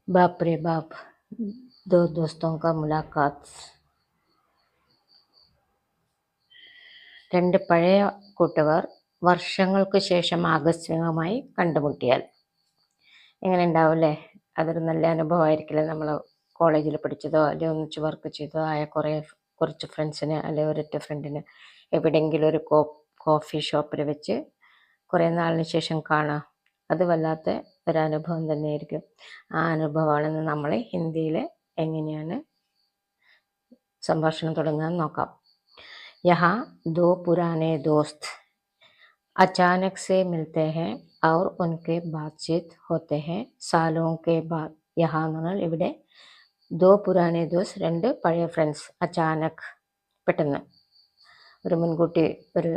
बाप रे बाप, दो दोस्तों का मुलाकात. രണ്ട് പഴയ കൂട്ടുകാർ വർഷങ്ങൾക്ക് ശേഷം ആകസ്മികമായി കണ്ടുമുട്ടിയാൽ എങ്ങനെ ഉണ്ടാവും അല്ലേ? അതൊരു നല്ല അനുഭവമായിരിക്കില്ലേ? നമ്മൾ കോളേജിൽ പഠിച്ചതോ അല്ലെങ്കിൽ ഒന്നിച്ച് വർക്ക് ചെയ്തോ ആയ കുറച്ച് ഫ്രണ്ട്സിന് അല്ലെങ്കിൽ ഒരൊറ്റ ഫ്രണ്ടിന് എവിടെയെങ്കിലും ഒരു കോഫി ഷോപ്പിൽ വെച്ച് കുറേ നാളിന് ശേഷം കാണാം. അത് വല്ലാത്ത ഒരനുഭവം തന്നെയായിരിക്കും. ആ അനുഭവമാണെന്ന് നമ്മൾ ഹിന്ദിയിൽ എങ്ങനെയാണ് സംഭാഷണം തുടങ്ങാൻ നോക്കാം. यहाँ दो पुराने दोस्त अचानक से मिलते हैं और उनके बातचीत होते हैं सालों के बाद. यहाँ എന്ന് പറഞ്ഞാൽ ഇവിടെ ദോ പുരാനെ ദോസ്, രണ്ട് പഴയ ഫ്രണ്ട്സ്, അച്ചാനക് പെട്ടെന്ന്, ഒരു മുൻകൂട്ടി ഒരു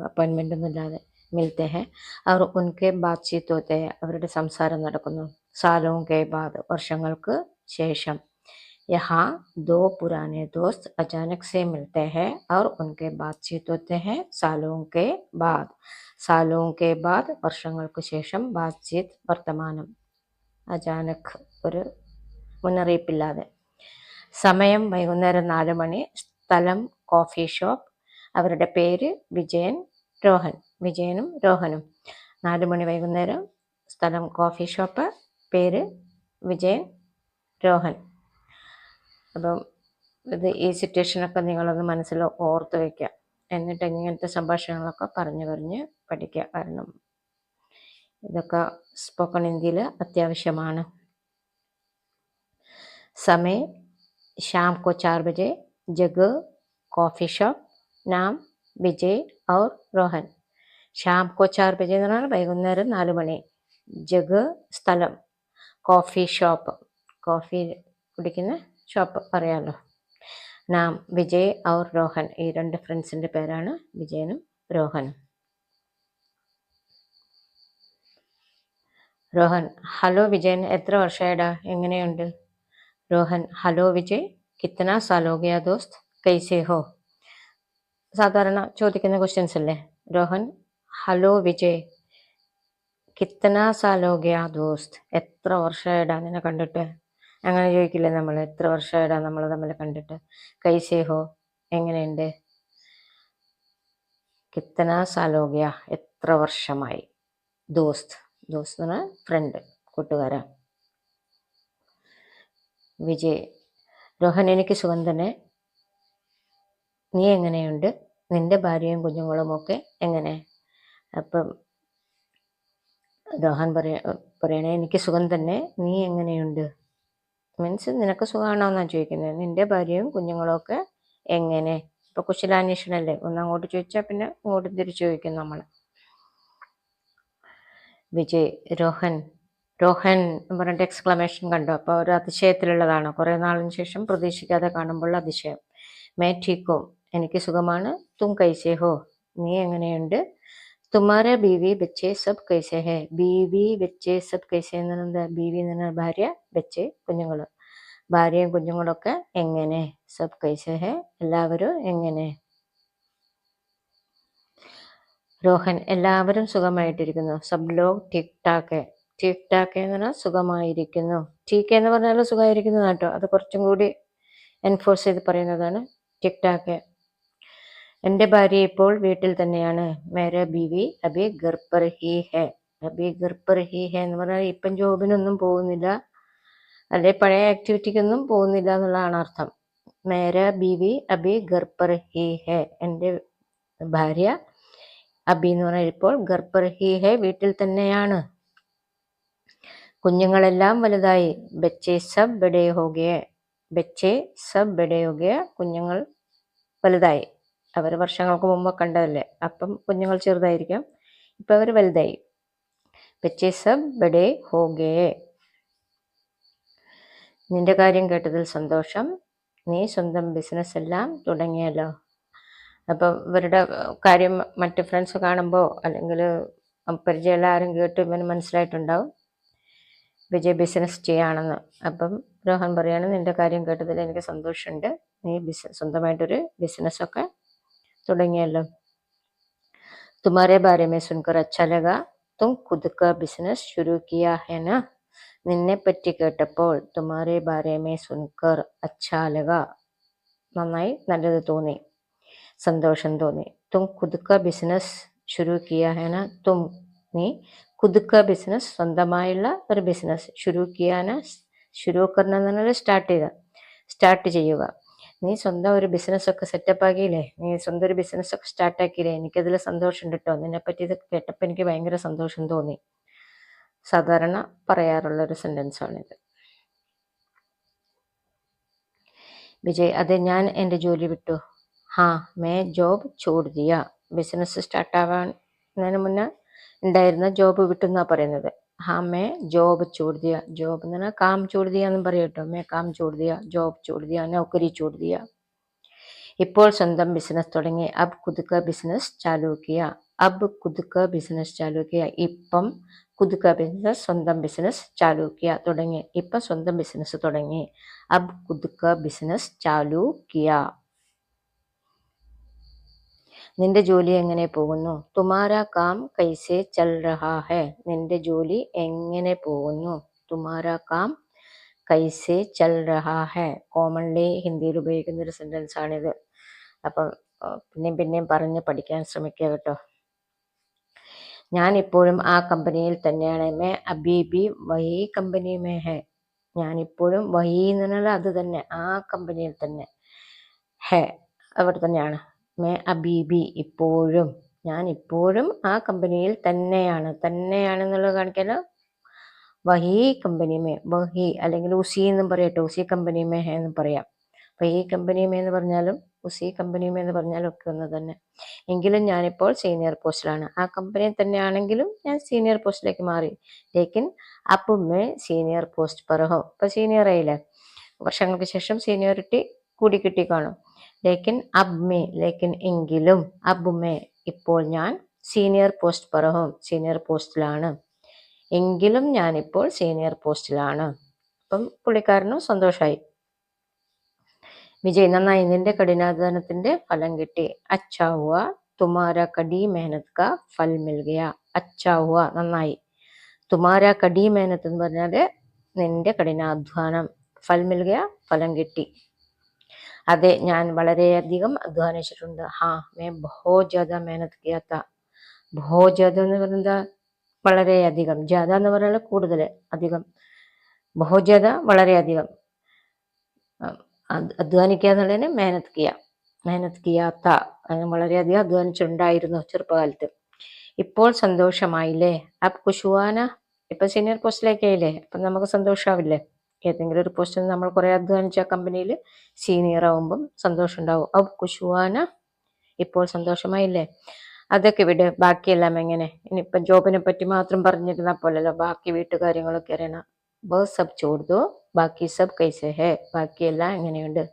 അപ്പോയിൻമെൻ്റ് ഒന്നും ഇല്ലാതെ, മിൽത്തെ ഹെ അവർ ഉൻകെ ബാത്ചീത്ത് ഹോത്തെ ഹെ അവരുടെ സംസാരം നടക്കുന്നു, സാലോം കെ ബാദ് വർഷങ്ങൾക്ക് ശേഷം. यहाँ दो पुराने दोस्त अचानक से मिलते हैं और उनके बातचीत होते हैं सालों के बाद. सालों के बाद വർഷങ്ങൾക്ക് ശേഷം, ബാത്ചീത്ത് വർത്തമാനം, അചാനക് ഒരു മുന്നറിയിപ്പില്ലാതെ. സമയം വൈകുന്നേരം 4 മണി, സ്ഥലം കോഫി ഷോപ്പ്, അവരുടെ പേര് വിജയൻ രോഹൻ, വിജയനും രോഹനും. 4 മണി വൈകുന്നേരം, സ്ഥലം കോഫി ഷോപ്പ്, പേര് വിജയൻ രോഹൻ. അപ്പം ഈ സിറ്റുവേഷനൊക്കെ നിങ്ങളൊന്ന് മനസ്സിൽ ഓർത്ത് വയ്ക്കുക. എന്നിട്ട് ഇങ്ങനത്തെ സംഭാഷണങ്ങളൊക്കെ പറഞ്ഞ് പഠിക്കുക. കാരണം ഇതൊക്കെ സ്പോക്കൺ ഹിന്ദിയിൽ അത്യാവശ്യമാണ്. സമയം शाम को 4 बजे, जगह कॉफ़ी शॉप, नाम विजय और रोहन. ഷാം കോ 4 ബജെ എന്ന് പറഞ്ഞാൽ വൈകുന്നേരം 4 മണി. ജഗ് സ്ഥലം, കോഫി ഷോപ്പ് കോഫി കുടിക്കുന്ന ഷോപ്പ് അറിയാമല്ലോ. നാം വിജയ് ഔർ രോഹൻ, ഈ രണ്ട് ഫ്രണ്ട്സിൻ്റെ പേരാണ് വിജയനും രോഹനും. രോഹൻ, ഹലോ വിജയൻ, എത്ര വർഷമായിടാ, എങ്ങനെയുണ്ട്? രോഹൻ, ഹലോ വിജയ്, കിത്തന സാൽ ഹോ ഗയാ ദോസ്ത്, കൈസേ ഹോ? സാധാരണ ചോദിക്കുന്ന ക്വസ്റ്റ്യൻസ് അല്ലേ. രോഹൻ, ഹലോ വിജയ്, കിത്തന സാൽ ഹോ ഗയാ ദോസ്ത്, എത്ര വർഷമായിടാ നിന്നെ കണ്ടിട്ട്? അങ്ങനെ ചോദിക്കില്ലേ നമ്മൾ, എത്ര വർഷമായിടാ നമ്മൾ തമ്മിൽ കണ്ടിട്ട്? കൈസേ ഹോ, എങ്ങനെയുണ്ട്? കിത്തന സാൽ ഹോ ഗയാ, എത്ര വർഷമായി? ദോസ്ത്, ദോസ്ത് എന്ന് പറഞ്ഞാൽ ഫ്രണ്ട്, കൂട്ടുകാരാ. വിജയ്, രോഹൻ, എനിക്ക് സുഖം തന്നെ, നീ എങ്ങനെയുണ്ട്? നിന്റെ ഭാര്യയും കുഞ്ഞുങ്ങളും ഒക്കെ എങ്ങനെ? അപ്പം രോഹൻ പറയണേ, എനിക്ക് സുഖം തന്നെ, നീ എങ്ങനെയുണ്ട്? മീൻസ് നിനക്ക് സുഖമാണോ എന്നാണ് ചോദിക്കുന്നത്. നിന്റെ ഭാര്യയും കുഞ്ഞുങ്ങളും ഒക്കെ എങ്ങനെ? ഇപ്പൊ കുശലാന്വേഷണല്ലേ, ഒന്ന് അങ്ങോട്ട് ചോദിച്ചാൽ പിന്നെ ഇങ്ങോട്ട് തിരിച്ചു ചോദിക്കും നമ്മൾ. വിജയ്, രോഹൻ, രോഹൻ എന്ന് പറഞ്ഞിട്ട് എക്സ്ക്ലമേഷൻ കണ്ടു. അപ്പോൾ ഒരു അതിശയത്തിലുള്ളതാണ്, കുറേ നാളിന് ശേഷം പ്രതീക്ഷിക്കാതെ കാണുമ്പോൾ അതിശയം. മേ ഠീക്കോ, എനിക്ക് സുഖമാണ്. തും കൈസേ ഹോ, നീ എങ്ങനെയുണ്ട്? തുമാരെ ബീവി ബച്ചെ സബ് കൈസേ ഹേ, ബീവി ബച്ചെ സബ് കൈസേ എന്ന് പറഞ്ഞാൽ, ബീവി എന്ന് പറഞ്ഞാൽ ഭാര്യ, ബച്ചെ കുഞ്ഞുങ്ങൾ, ഭാര്യയും കുഞ്ഞുങ്ങളൊക്കെ എങ്ങനെ? സബ് കൈസേ ഹേ, എല്ലാവരും എങ്ങനെ? രോഹൻ, എല്ലാവരും സുഖമായിട്ടിരിക്കുന്നു. സബ് ലോഗ് ഠീക് ഠാക് ഹെ, ഠീക് ഠാക് എന്ന് പറഞ്ഞാൽ സുഖമായിരിക്കുന്നു. ഠീക് എന്ന് പറഞ്ഞാൽ സുഖമായിരിക്കുന്നു കേട്ടോ, അത് കുറച്ചും കൂടി എൻഫോഴ്സ് ചെയ്ത് പറയുന്നതാണ് ഠീക് ഠാക് ഹെ. എൻ്റെ ഭാര്യ ഇപ്പോൾ വീട്ടിൽ തന്നെയാണ്. മേരെ ബീവി അബി ഘർ പർ ഹി ഹെ, അബി ഘർ പർ ഹി ഹെ എന്ന് പറഞ്ഞാൽ ഇപ്പം ജോബിനൊന്നും പോകുന്നില്ല, അല്ലെ പഴയ ആക്ടിവിറ്റിക്കൊന്നും പോകുന്നില്ല എന്നുള്ളതാണ് അർത്ഥം. മേര ബീവി അബി ഘർ പർ ഹി ഹെ, എൻ്റെ ഭാര്യ അബി എന്ന് പറഞ്ഞാൽ ഇപ്പോൾ, ഘർ പർ ഹി ഹെ വീട്ടിൽ തന്നെയാണ്. കുഞ്ഞുങ്ങളെല്ലാം വലുതായി. ബച്ചെ സബ് ബഡേ ഹോ ഗയെ, ബച്ചെ സബ് ബഡേ ഹോ ഗയ, കുഞ്ഞുങ്ങൾ വലുതായി. അവർ വർഷങ്ങൾക്ക് മുമ്പ് കണ്ടതല്ലേ, അപ്പം കുഞ്ഞുങ്ങൾ ചെറുതായിരിക്കാം, ഇപ്പം അവർ വലുതായി. ബച്ചെ സബ് ബഡേ ഹോ ഗയെ. നിന്റെ കാര്യം കേട്ടതിൽ സന്തോഷം, നീ സ്വന്തം ബിസിനസ് എല്ലാം തുടങ്ങിയല്ലോ. അപ്പം ഇവരുടെ കാര്യം മറ്റ് ഫ്രണ്ട്സ് കാണുമ്പോൾ അല്ലെങ്കിൽ പരിചയമുള്ള ആരും കേട്ട് ഇവന് മനസ്സിലായിട്ടുണ്ടാവും വിജയ് ബിസിനസ് ചെയ്യാണെന്ന്. അപ്പം രോഹൻ പറയാണ്, നിന്റെ കാര്യം കേട്ടതിൽ എനിക്ക് സന്തോഷമുണ്ട്, നീ സ്വന്തമായിട്ടൊരു ബിസിനസ്സൊക്കെ തുടങ്ങിയല്ലോ. തുമാരെ ബാരെ മേ സുൻകർ അച്ഛാ ലഗാ, തും ഖുദ് കാ ബിസിനസ് ശുരു കിയാ ഹെ നാ. നിന്നെ പറ്റി കേട്ടപ്പോൾ തുമാരെ ബാരെ മേ സുൻകർ അച്ഛാ ലഗ, നന്നായി നല്ലത് തോന്നി, സന്തോഷം തോന്നി. തും ഖുദ് കാ ബിസിനസ് ശുരു കിയാ ഹൈ നാ, തും നീ ഖുദ് കാ ബിസിനസ് സ്വന്തമായുള്ള ഒരു ബിസിനസ് ശുരു കിയാന, ശുരു കർണ എന്ന് പറഞ്ഞാൽ സ്റ്റാർട്ട് ചെയ്യുക. നീ സ്വന്തം ഒരു ബിസിനസ് ഒക്കെ സെറ്റപ്പ് ആക്കിയില്ലേ, നീ സ്വന്തം ഒരു ബിസിനസ് ഒക്കെ സ്റ്റാർട്ട് ആക്കിയില്ലേ, എനിക്കതിൽ സന്തോഷം കേട്ടോ, നിന്നെപ്പറ്റി ഇത് കേട്ടപ്പോൾ എനിക്ക് ഭയങ്കര സന്തോഷം തോന്നി. സാധാരണ പറയാറുള്ള ഒരു സെന്റൻസ് ആണിത്. വിജയ്, അതെ, ഞാൻ എൻ്റെ ജോലി വിട്ടു. ഹാ may job ചോട് Diya, business start ആവാനതിന് മുന്നേ ഉണ്ടായിരുന്ന ജോബ് വിട്ടു എന്നാ പറയുന്നത്. ഹാ മേ ജോബ് ചോട് ദിയ, ജോബ് എന്ന് പറഞ്ഞാൽ കാം ചോട് ദിയ എന്നും പറയും കേട്ടോ. May calm ചോട് Diya, job ചോട് Diya, Naukri ചോട് Diya. ഇപ്പോൾ സ്വന്തം ബിസിനസ് തുടങ്ങി. അബ് ഖുദ് കാ ബിസിനസ് ചാലു കിയ, അബ് ഖുദ് കാ ബിസിനസ് ചാലു കിയ, ഇപ്പം ഖുദ് കാ ബിസിനസ് സ്വന്തം ബിസിനസ് ചാലു കിയ തുടങ്ങി, ഇപ്പം സ്വന്തം ബിസിനസ് തുടങ്ങി. അബ് ഖുദ് കാ ബിസിനസ് ചാലു കിയ. നിന്റെ ജോലി എങ്ങനെ പോകുന്നു? തുമാരാ കാം കൈസെ ചൽ രഹാ ഹൈ, നിന്റെ ജോലി എങ്ങനെ പോകുന്നു? തുമാരാ കാം കൈസെ ചൽ രഹാ ഹൈ, കോമൺലി ഹിന്ദിയിൽ ഉപയോഗിക്കുന്ന ഒരു സെന്റൻസ് ആണിത്. അപ്പം പിന്നെയും പറഞ്ഞ് പഠിക്കാൻ ശ്രമിക്കുക കേട്ടോ. ഞാൻ ഇപ്പോഴും ആ കമ്പനിയിൽ തന്നെയാണ്. മേ അബി ബി വഹി കമ്പനി മേ ഹെ, ഞാൻ ഇപ്പോഴും വഹി എന്ന് പറഞ്ഞാൽ അത് തന്നെ, ആ കമ്പനിയിൽ തന്നെ. ഹെ അവിടെ തന്നെയാണ്. മേ അബി ബി ഇപ്പോഴും, ഞാൻ ഇപ്പോഴും ആ കമ്പനിയിൽ തന്നെയാണെന്നുള്ളത് കാണിക്കാൻ വഹി കമ്പനി മേ, വഹി അല്ലെങ്കിൽ ഉസി എന്നും പറയട്ടോ, ഉസി കമ്പനി മേ ഹെ എന്നും പറയാം. വഹി കമ്പനി മേ എന്ന് പറഞ്ഞാലും ഉസി കമ്പനി മേ എന്ന് പറഞ്ഞാലും ഒക്കെ ഒന്ന് തന്നെ. എങ്കിലും ഞാനിപ്പോൾ സീനിയർ പോസ്റ്റിലാണ്. ആ കമ്പനിയിൽ തന്നെയാണെങ്കിലും ഞാൻ സീനിയർ പോസ്റ്റിലേക്ക് മാറി. ലേക്കിൻ അപ്പ് മേ സീനിയർ പോസ്റ്റ് പർ ഹോ, ഇപ്പൊ സീനിയർ ആയില്ലേ, വർഷങ്ങൾക്ക് ശേഷം സീനിയോറിറ്റി കൂടി കിട്ടി കാണും. ലേക്കിൻ അബ് മേ, ലേക്കിൻ എങ്കിലും, അബ് മേ ഇപ്പോൾ ഞാൻ, സീനിയർ പോസ്റ്റ് പർ ഹോ സീനിയർ പോസ്റ്റിലാണ്, എങ്കിലും ഞാനിപ്പോൾ സീനിയർ പോസ്റ്റിലാണ്. അപ്പം പുള്ളിക്കാരനും സന്തോഷമായി. വിജയ്, നന്നായി, നിന്റെ കഠിനാധ്വാനത്തിന്റെ ഫലം കിട്ടി. അച്ഛാ ഹുവ തുമാരാ കടി മെഹനത് കാ ഫൽ മിൽ ഗയ, അച്ഛാ ഹുവ നന്നായി, തുമാരാ കടി മെഹനത്ത് എന്ന് പറഞ്ഞാല് നിന്റെ കഠിനാധ്വാനം, ഫൽ മിൽ ഗയ ഫലം കിട്ടി. അതെ, ഞാൻ വളരെയധികം അധ്വാനിച്ചിട്ടുണ്ട്. ഹാ മേ ബഹോത് ജ്യാദ മെഹനത് കിയാ താ, ബഹോത് ജ്യാദ എന്ന് പറയുന്നത് വളരെയധികം, ജ്യാദ എന്ന് പറഞ്ഞാൽ കൂടുതൽ, അധികം, ബഹോത് ജ്യാദ വളരെയധികം, അധ്വാനിക്കുക എന്നുള്ളതിന് മെഹനത് കിയാത്ത, അതിന് വളരെയധികം അധ്വാനിച്ചിട്ടുണ്ടായിരുന്നു ചെറുപ്പകാലത്ത്. ഇപ്പോൾ സന്തോഷമായില്ലേ? അബ് ഖുശുവാന, ഇപ്പൊ സീനിയർ പോസ്റ്റിലേക്കായില്ലേ, അപ്പൊ നമുക്ക് സന്തോഷമാവില്ലേ? ഏതെങ്കിലും ഒരു പോസ്റ്റിൽ നമ്മൾ കുറെ അധ്വാനിച്ച കമ്പനിയിൽ സീനിയർ ആവുമ്പം സന്തോഷം ഉണ്ടാവും. അബ് ഖുശുവാന, ഇപ്പോൾ സന്തോഷമായില്ലേ? അതൊക്കെ വിട്, ബാക്കിയെല്ലാം എങ്ങനെ? ഇനിയിപ്പം ജോബിനെ പറ്റി മാത്രം പറഞ്ഞിരുന്നാൽ പോലല്ലോ, ബാക്കി വീട്ടുകാര്യങ്ങളൊക്കെ അറിയണം. വ സബ് ചോട് ദോ, ബാക്കി സബ് കൈസെ ഹെ, ബാക്കിയെല്ലാം എങ്ങനെയുണ്ട്?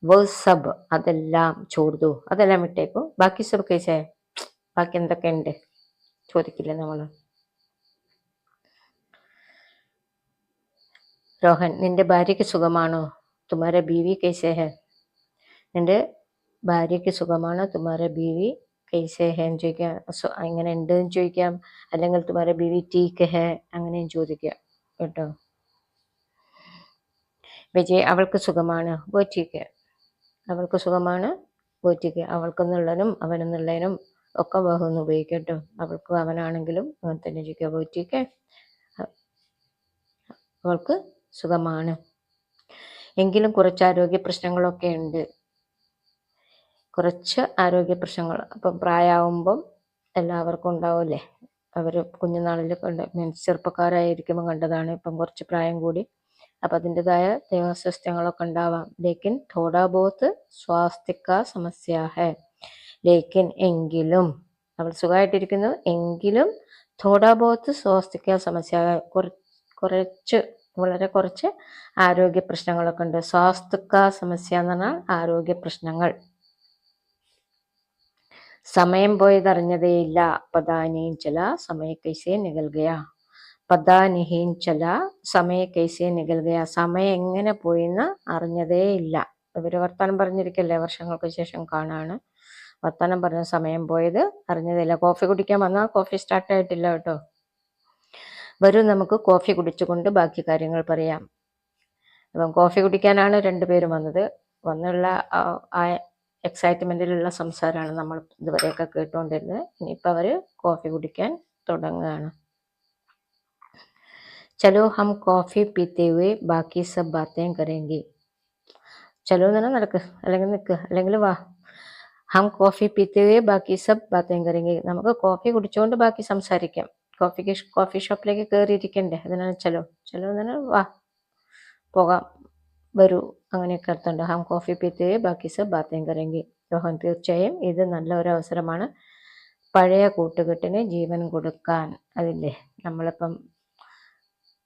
വ സബ് അതെല്ലാം, ചോട് ദോ അതെല്ലാം വിട്ടേക്കും, ബാക്കി സബ് കൈസെ, ബാക്കി എന്തൊക്കെയുണ്ട് ചോദിക്കില്ലേ നമ്മള്. രോഹൻ, നിന്റെ ഭാര്യയ്ക്ക് സുഖമാണോ? തുമാര ബീവി കൈസെ ഹെ, നിന്റെ ഭാര്യയ്ക്ക് സുഖമാണോ? തുമാര ബീവി കൈസെ ഹെ എന്ന് ചോദിക്കാം, എങ്ങനെ ഉണ്ട് എന്ന് ചോദിക്കാം, അല്ലെങ്കിൽ തുമാര ബീവി ടീക്ക് ഹെ അങ്ങനെയും ചോദിക്കാം കേട്ടോ. വിജയ്, അവൾക്ക് സുഖമാണ്, വോ ടീക്ക്, അവൾക്ക് സുഖമാണ്, വോ ടീക്ക്, അവൾക്കെന്നുള്ളതിനും അവനെന്നുള്ളതിനും ഒക്കെ വഹെന്ന് ഉപയോഗിക്കാം കേട്ടോ. അവൾക്ക് അവനാണെങ്കിലും അങ്ങനെ തന്നെ ചോദിക്കാം, വോ ടീക്ക്, അവൾക്ക് സുഖമാണ്, എങ്കിലും കുറച്ച് ആരോഗ്യ പ്രശ്നങ്ങളൊക്കെ ഉണ്ട്, കുറച്ച് ആരോഗ്യ പ്രശ്നങ്ങൾ. അപ്പം പ്രായമാകുമ്പം എല്ലാവർക്കും ഉണ്ടാവില്ലേ, അവർ കുഞ്ഞുനാളിൽ മീൻസ് ചെറുപ്പക്കാരായിരിക്കുമ്പോൾ കണ്ടതാണ്, ഇപ്പം കുറച്ച് പ്രായം കൂടി, അപ്പം അതിൻ്റെതായ ദേഹാസ്വാസ്ഥ്യങ്ങളൊക്കെ ഉണ്ടാവാം. ലേക്കിൻ തോടാ ബോത്ത് സ്വാസ്ഥ്യ സമസ്യ ഹെ, ലേക്കിൻ എങ്കിലും, അവൾ സുഖമായിട്ടിരിക്കുന്നു, എങ്കിലും തോടാ ബോത്ത് സ്വാസ്ഥ്യ സമസ്യ, കുറച്ച്, വളരെ കുറച്ച് ആരോഗ്യ പ്രശ്നങ്ങളൊക്കെ ഉണ്ട്. സ്വാസ്ഥ്യ സമസ്യ എന്ന് പറഞ്ഞാൽ ആരോഗ്യ പ്രശ്നങ്ങൾ. സമയം പോയതറിഞ്ഞതേയില്ല. പതാ നീം ചല സമയ കൈസെ നികൽ ഗയ, പതാ നീം ചല സമയ കൈസെ നികൽ ഗയ, സമയം എങ്ങനെ പോയിന്ന് അറിഞ്ഞതേ ഇല്ല. ഇവര് വർത്താനം പറഞ്ഞിരിക്കല്ലേ, വർഷങ്ങൾക്ക് ശേഷം കാണാണ്, വർത്താനം പറഞ്ഞ സമയം പോയത് അറിഞ്ഞതേയില്ല. കോഫി കുടിക്കാൻ വന്നാൽ കോഫി സ്റ്റാർട്ട് ആയിട്ടില്ല കേട്ടോ. വരൂ നമുക്ക് കോഫി കുടിച്ചുകൊണ്ട് ബാക്കി കാര്യങ്ങൾ പറയാം. അപ്പം കോഫി കുടിക്കാനാണ് രണ്ടുപേരും വന്നത്. വന്നുള്ള ആ എക്സൈറ്റ്മെൻറ്റിലുള്ള സംസാരമാണ് നമ്മൾ ഇതുവരെയൊക്കെ കേട്ടുകൊണ്ടിരുന്നത്. ഇനിയിപ്പോൾ അവർ കോഫി കുടിക്കാൻ തുടങ്ങുകയാണ്. ചലോ ഹം കോഫി പീത്തെ ഹുए ബാക്കി സബ് ബാത്തേം കരേംഗെ. ചലോ എന്ന് പറഞ്ഞാൽ നടക്ക്, അല്ലെങ്കിൽ നിൽക്ക്, അല്ലെങ്കിൽ വാ. ഹം കോഫി പീത്തെ ഹുए ബാക്കി സബ് ബാത്തേം കരേംഗെ. നമുക്ക് കോഫി കുടിച്ചുകൊണ്ട് ബാക്കി സംസാരിക്കാം. കോഫി ഷോപ്പിലേക്ക് കയറിയിരിക്കണ്ടേ, അതിനാണ് ചലോ. ചലോ എന്ന് പറഞ്ഞാൽ വാ, പോകാം, വരൂ, അങ്ങനെയൊക്കെ അർത്ഥമുണ്ട്. ഹം കോഫി പീത്തെ ഹുए ബാക്കി സബ് ബാത്തേം കരേംഗെ. രോഹൻ, തീർച്ചയായും ഇത് നല്ല ഒരു അവസരമാണ് പഴയ കൂട്ടുകെട്ടിന് ജീവൻ കൊടുക്കാൻ. അതില്ലേ, നമ്മളിപ്പം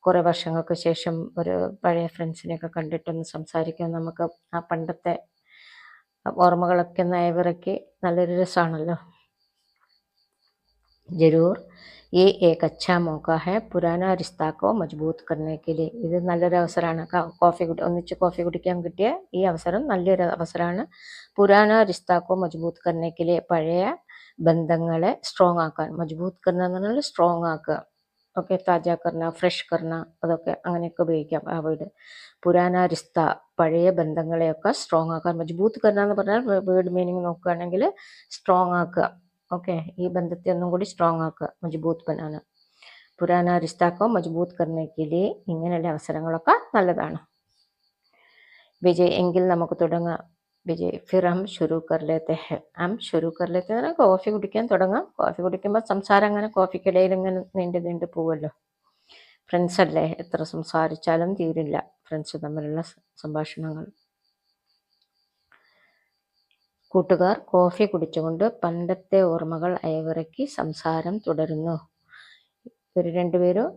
കുറേ വർഷങ്ങൾക്ക് ശേഷം ഒരു പഴയ ഫ്രണ്ട്സിനെയൊക്കെ കണ്ടിട്ടൊന്ന് സംസാരിക്കാൻ, നമുക്ക് ആ പണ്ടത്തെ ഓർമ്മകളൊക്കെ ഒന്ന് അയവിറക്കി നല്ലൊരു രസമാണല്ലോ. ജരൂർ ये एक अच्छा मौका है पुराना रिश्ता को मजबूत करने के लिए. ഇത് നല്ലൊരു അവസരമാണ്. ഒന്നിച്ച് കോഫി കുടിക്കാൻ കിട്ടിയ ഈ അവസരം നല്ലൊരു അവസരമാണ്. പുരാന റിശ്താക്കോ മജ്ബൂത്ത് करने के लिए, പഴയ ബന്ധങ്ങളെ സ്ട്രോങ് ആക്കാൻ. മജ്ബൂത്ത് കർണ എന്ന് പറഞ്ഞാൽ സ്ട്രോങ് ആക്കുക. ഓക്കെ, താജാ കർണ, ഫ്രഷ് കർണ, അതൊക്കെ അങ്ങനെയൊക്കെ ഉപയോഗിക്കാം ആ വേർഡ്. പുരാന റിസ്ത, പഴയ ബന്ധങ്ങളെയൊക്കെ സ്ട്രോങ് ആക്കാൻ. മജ്ബൂത്ത് കർണ എന്ന് പറഞ്ഞാൽ വേർഡ് മീനിങ് നോക്കുകയാണെങ്കിൽ സ്ട്രോങ് ആക്കുക. ഓക്കെ, ഈ ബന്ധത്തെ ഒന്നും കൂടി സ്ട്രോങ് ആക്കുക, മജ്ബൂത്ത് ബനാന. പുരാന റിസ്താക്കോ മജ്ബൂത്ത് കർണേക്കിലെ, ഇങ്ങനെയുള്ള അവസരങ്ങളൊക്കെ നല്ലതാണ്. വിജയ്, എങ്കിൽ നമുക്ക് തുടങ്ങാം. വിജയ്, ഫിർ ഹം ശുരു കർ ലേത്തെ ഹെ. ഹം ശുരു കർ ലേത്തെ എന്ന് പറഞ്ഞാൽ കോഫി കുടിക്കാൻ തുടങ്ങാം. കോഫി കുടിക്കുമ്പോൾ സംസാരം അങ്ങനെ കോഫിക്കിടയിൽ ഇങ്ങനെ നീണ്ടു പോവുമല്ലോ. ഫ്രണ്ട്സ് അല്ലേ, എത്ര സംസാരിച്ചാലും തീരില്ല ഫ്രണ്ട്സ് തമ്മിലുള്ള സംഭാഷണങ്ങൾ. കൂട്ടുകാർ കോഫി കുടിച്ചുകൊണ്ട് പണ്ടത്തെ ഓർമ്മകൾ അയവിറക്കി സംസാരം തുടരുന്നു. ഇവർ രണ്ടുപേരും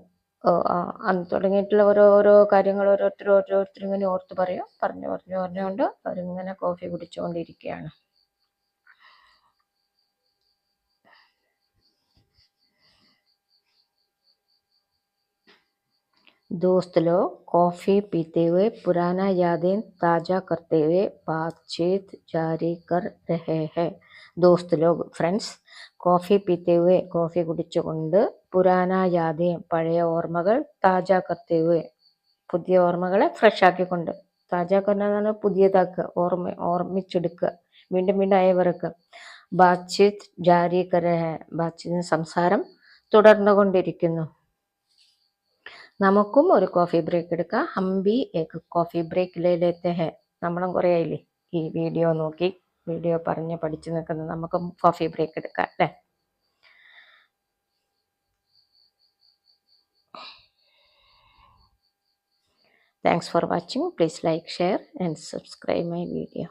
അന്ന് തുടങ്ങിയിട്ടുള്ള ഓരോ കാര്യങ്ങൾ ഓരോരുത്തർ ഇങ്ങനെ ഓർത്ത് പറഞ്ഞുകൊണ്ട് അവരിങ്ങനെ കോഫി കുടിച്ചുകൊണ്ടിരിക്കുകയാണ്. दोस्त लोग कॉफ़ी पीते हुए पुराना यादें ताज़ा करते हुए बातचीत जारी कर रहे हैं. दोस्त लोग, ഫ്രണ്ട്സ്, കോഫി പീത്തെ ഹുए, കോഫി കുടിച്ചുകൊണ്ട്, പുരാന യാദേം, പഴയ ഓർമ്മകൾ, താജാ കർത്തെ ഹുए, പുതിയ ഓർമ്മകളെ ഫ്രഷ് ആക്കിക്കൊണ്ട്. താജാ കർണ എന്ന് പറഞ്ഞാൽ പുതിയതാക്കുക, ഓർമ്മിച്ചെടുക്കുക, വീണ്ടും അയവിറക്കുക. ബാത്ചീത് ജാരി കർ രഹേ ഹൈ, ബാത്ചീത് സംസാരം തുടർന്നുകൊണ്ടിരിക്കുന്നു. നമുക്കും ഒരു കോഫി ബ്രേക്ക് എടുക്കാം. ഹം ബി ഏക് കോഫി ബ്രേക്ക് ലേ ലേത്തെ ഹെ. നമ്മളും കുറേ ആയില്ലേ ഈ വീഡിയോ നോക്കി, വീഡിയോ പറഞ്ഞ് പഠിച്ചു നിൽക്കുന്നത്. നമുക്കും കോഫി ബ്രേക്ക് എടുക്കാം അല്ലേ. Thanks for watching. Please like, share and subscribe my video.